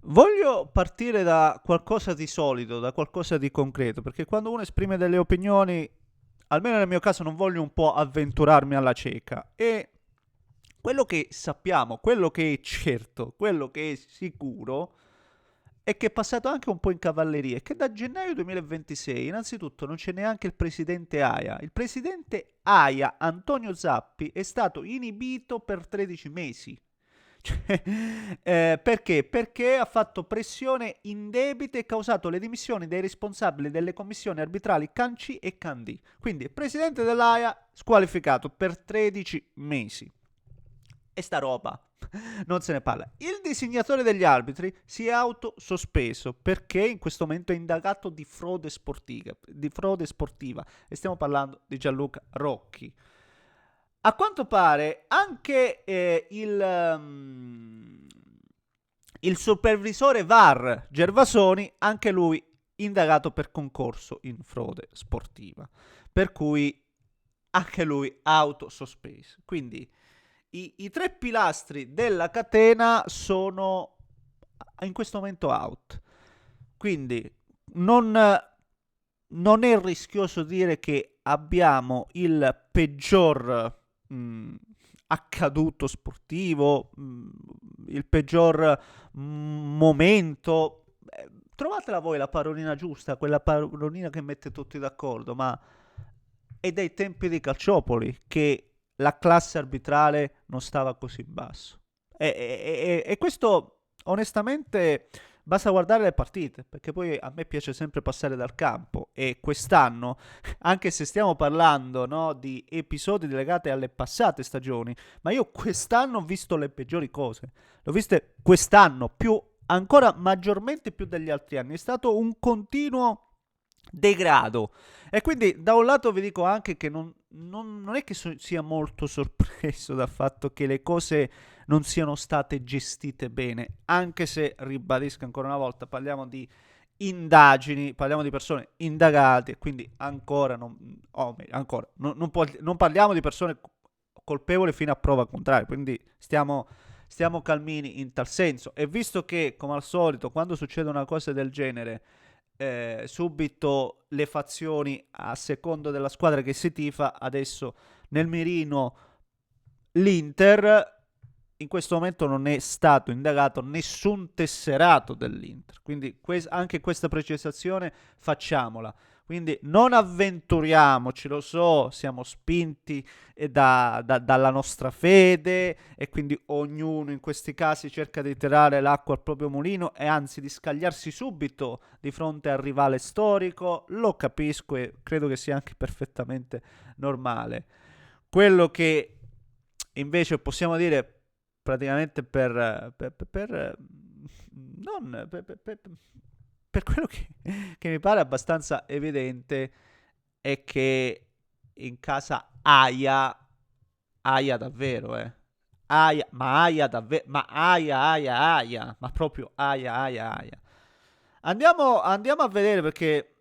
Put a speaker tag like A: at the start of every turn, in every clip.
A: Voglio partire da qualcosa di solido, da qualcosa di concreto, perché quando uno esprime delle opinioni, almeno nel mio caso, non voglio un po' avventurarmi alla cieca. E quello che sappiamo, quello che è certo, quello che è sicuro, è che è passato anche un po' in cavalleria, e che da gennaio 2026, innanzitutto, non c'è neanche il presidente AIA. Il presidente AIA, Antonio Zappi, è stato inibito per 13 mesi. Cioè, perché? Perché ha fatto pressione indebita e causato le dimissioni dei responsabili delle commissioni arbitrali Canci e Candì. Quindi il presidente dell'AIA squalificato per 13 mesi. E sta roba non se ne parla. Il disegnatore degli arbitri si è autosospeso perché in questo momento è indagato di frode sportiva, e stiamo parlando di Gianluca Rocchi. A quanto pare anche il supervisore VAR Gervasoni, anche lui indagato per concorso in frode sportiva, per cui anche lui autosospeso. Quindi i tre pilastri della catena sono in questo momento out. Quindi non, non è rischioso dire che abbiamo il peggior accaduto sportivo, il peggior momento. Trovatela voi la parolina giusta, quella parolina che mette tutti d'accordo, ma è dai tempi di Calciopoli che la classe arbitrale non stava così basso. E questo onestamente basta guardare le partite, perché poi a me piace sempre passare dal campo, e quest'anno, anche se stiamo parlando, no, di episodi legati alle passate stagioni, ma io quest'anno ho visto le peggiori cose. Le ho viste quest'anno, più, ancora maggiormente più degli altri anni. È stato un continuo degrado. E quindi da un lato vi dico anche che non è che sia molto sorpreso dal fatto che le cose non siano state gestite bene, anche se, ribadisco ancora una volta, parliamo di indagini, parliamo di persone indagate, e quindi ancora non parliamo di persone colpevoli fino a prova contraria, quindi stiamo calmini in tal senso. E visto che, come al solito, quando succede una cosa del genere, subito le fazioni a secondo della squadra che si tifa, adesso nel mirino l'Inter, in questo momento non è stato indagato nessun tesserato dell'Inter, quindi anche questa precisazione facciamola. Quindi non avventuriamoci, lo so, siamo spinti dalla nostra fede, e quindi ognuno in questi casi cerca di tirare l'acqua al proprio mulino, e anzi di scagliarsi subito di fronte al rivale storico. Lo capisco e credo che sia anche perfettamente normale. Quello che invece possiamo dire praticamente non, per quello che mi pare abbastanza evidente, è che in casa Aia davvero, Aia davvero, ma Aia, ma proprio Aia. Andiamo a vedere, perché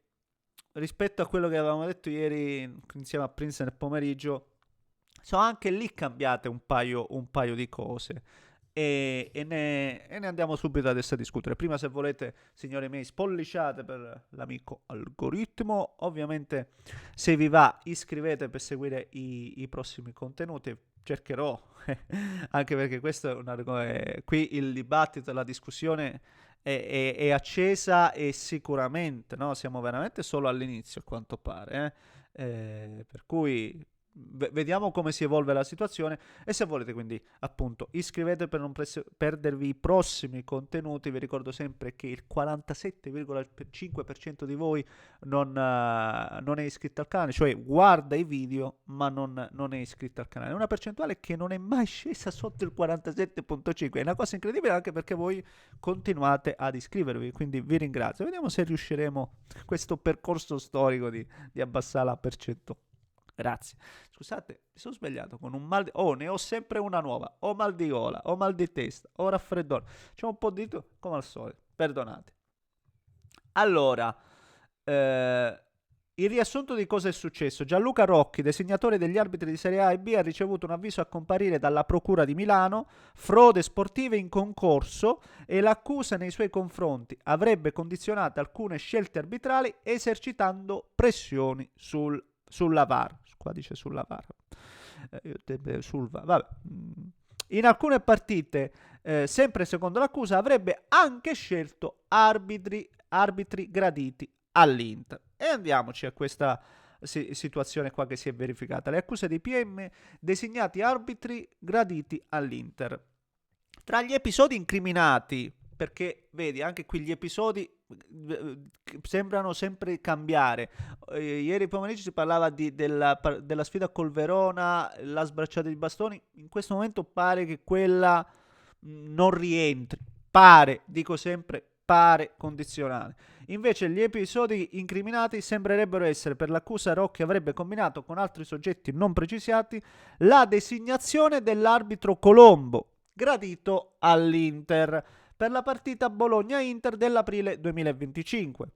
A: rispetto a quello che avevamo detto ieri insieme a Prince nel pomeriggio, sono anche lì cambiate un paio di cose. E ne andiamo subito adesso a discutere. Prima, se volete, signori miei, spolliciate per l'amico algoritmo. Ovviamente, se vi va, iscrivete per seguire i prossimi contenuti. Cercherò, anche perché questo è qui il dibattito, la discussione è accesa, e sicuramente, no, siamo veramente solo all'inizio, a quanto pare. Per cui vediamo come si evolve la situazione. E se volete, quindi, appunto, iscrivetevi per non perdervi i prossimi contenuti. Vi ricordo sempre che il 47,5% di voi non è iscritto al canale, cioè guarda i video ma non è iscritto al canale. È una percentuale che non è mai scesa sotto il 47,5%. È una cosa incredibile, anche perché voi continuate ad iscrivervi, quindi vi ringrazio. Vediamo se riusciremo questo percorso storico di abbassare la percentuale. Grazie. Scusate, mi sono svegliato con un mal di... Oh, ne ho sempre una nuova. O mal di gola, o mal di testa, o raffreddore. C'è un po' di tutto, come al solito. Perdonate. Allora, eh, il riassunto di cosa è successo. Gianluca Rocchi, designatore degli arbitri di Serie A e B, ha ricevuto un avviso a comparire dalla Procura di Milano, frode sportive in concorso, e l'accusa nei suoi confronti avrebbe condizionato alcune scelte arbitrali esercitando pressioni sulla VAR. Qua dice sulla VAR. Sul VAR. Vabbè. In alcune partite, sempre secondo l'accusa, avrebbe anche scelto arbitri graditi all'Inter. E andiamoci a questa situazione qua che si è verificata. Le accuse dei PM designati arbitri graditi all'Inter. Tra gli episodi incriminati, perché vedi, anche qui gli episodi sembrano sempre cambiare. Ieri pomeriggio si parlava della sfida col Verona, la sbracciata di bastoni. In questo momento pare che quella non rientri. Pare, dico sempre, pare condizionale. Invece gli episodi incriminati sembrerebbero essere: per l'accusa Rocchi avrebbe combinato con altri soggetti non precisati la designazione dell'arbitro Colombo, gradito all'Inter, per la partita Bologna-Inter dell'aprile 2025.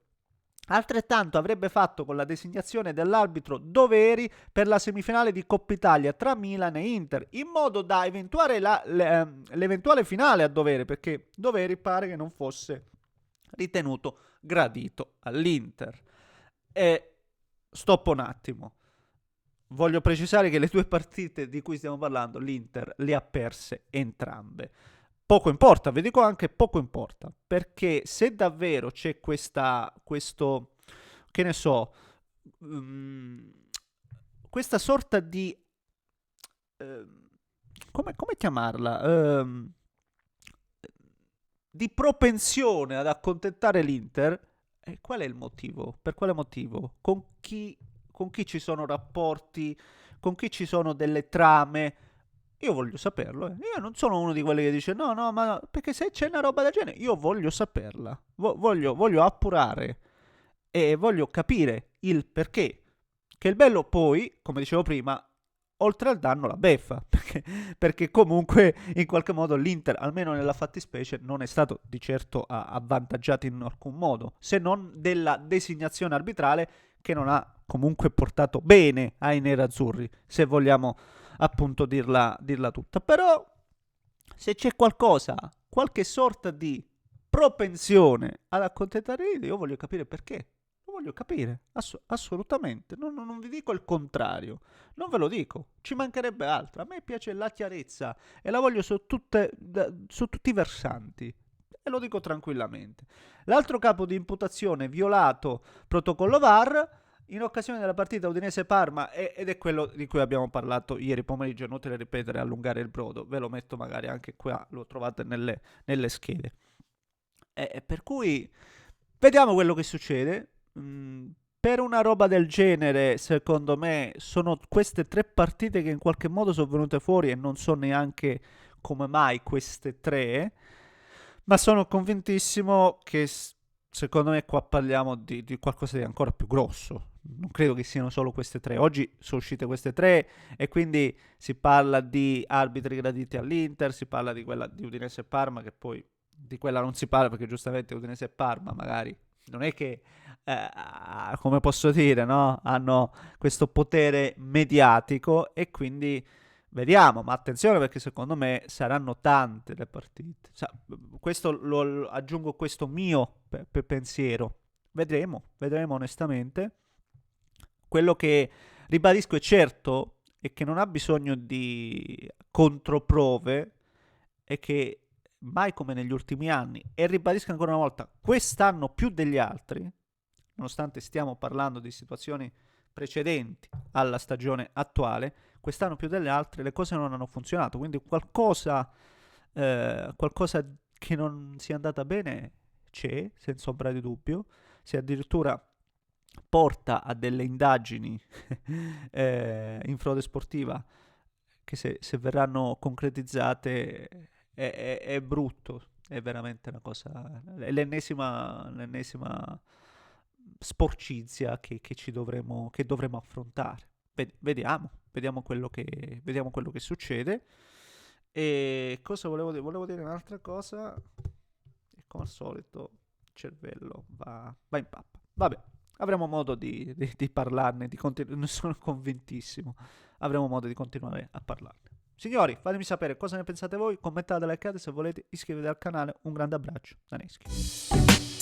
A: Altrettanto avrebbe fatto con la designazione dell'arbitro Doveri per la semifinale di Coppa Italia tra Milan e Inter, in modo da evitare l'eventuale finale a Doveri, perché Doveri pare che non fosse ritenuto gradito all'Inter. E stoppo un attimo. Voglio precisare che le due partite di cui stiamo parlando l'Inter le ha perse entrambe. Poco importa, vi dico anche poco importa, perché se davvero c'è questo, che ne so, questa sorta di, come chiamarla, di propensione ad accontentare l'Inter, qual è il motivo? Per quale motivo? Con chi ci sono rapporti, con chi ci sono delle trame? Io voglio saperlo. Io non sono uno di quelli che dice no, ma no, perché se c'è una roba del genere io voglio saperla, voglio appurare e voglio capire il perché. Che il bello poi, come dicevo prima, oltre al danno la beffa, perché comunque in qualche modo l'Inter, almeno nella fattispecie, non è stato di certo avvantaggiato in alcun modo, se non della designazione arbitrale che non ha comunque portato bene ai nerazzurri, se vogliamo appunto dirla tutta. Però se c'è qualche sorta di propensione ad accontentare l'Inter, io voglio capire perché. Lo voglio capire, assolutamente. Non vi dico il contrario, non ve lo dico, ci mancherebbe altro. A me piace la chiarezza e la voglio su tutti i versanti. E lo dico tranquillamente. L'altro capo di imputazione violato protocollo VAR in occasione della partita Udinese-Parma, ed è quello di cui abbiamo parlato ieri pomeriggio. È inutile ripetere, allungare il brodo, ve lo metto magari anche qua, lo trovate nelle schede. Per cui vediamo quello che succede. Per una roba del genere, secondo me, sono queste 3 partite che in qualche modo sono venute fuori, e non so neanche come mai queste 3, ma sono convintissimo che secondo me qua parliamo di qualcosa di ancora più grosso. Non credo che siano solo queste 3. Oggi sono uscite queste 3 e quindi si parla di arbitri graditi all'Inter, si parla di quella di Udinese e Parma, che poi di quella non si parla perché giustamente Udinese e Parma magari non è che, come posso dire, no? Hanno questo potere mediatico, e quindi vediamo, ma attenzione, perché secondo me saranno tante le partite. Questo aggiungo questo mio pensiero. Vedremo onestamente. Quello che ribadisco è certo è che non ha bisogno di controprove, e che mai come negli ultimi anni, e ribadisco ancora una volta, quest'anno più degli altri, nonostante stiamo parlando di situazioni precedenti alla stagione attuale, quest'anno più delle altre le cose non hanno funzionato, quindi qualcosa che non sia andata bene c'è, senza ombra di dubbio. Se addirittura porta a delle indagini in frode sportiva, che se verranno concretizzate è brutto, è veramente una cosa, è l'ennesima sporcizia che dovremo affrontare. Vediamo quello che succede. E cosa volevo dire? Volevo dire un'altra cosa, e come al solito il cervello va in pappa. Vabbè, avremo modo di parlarne, ne sono convintissimo, avremo modo di continuare a parlarne. Signori, fatemi sapere cosa ne pensate voi, commentate, likeate, se volete iscrivetevi al canale, un grande abbraccio da Neschi.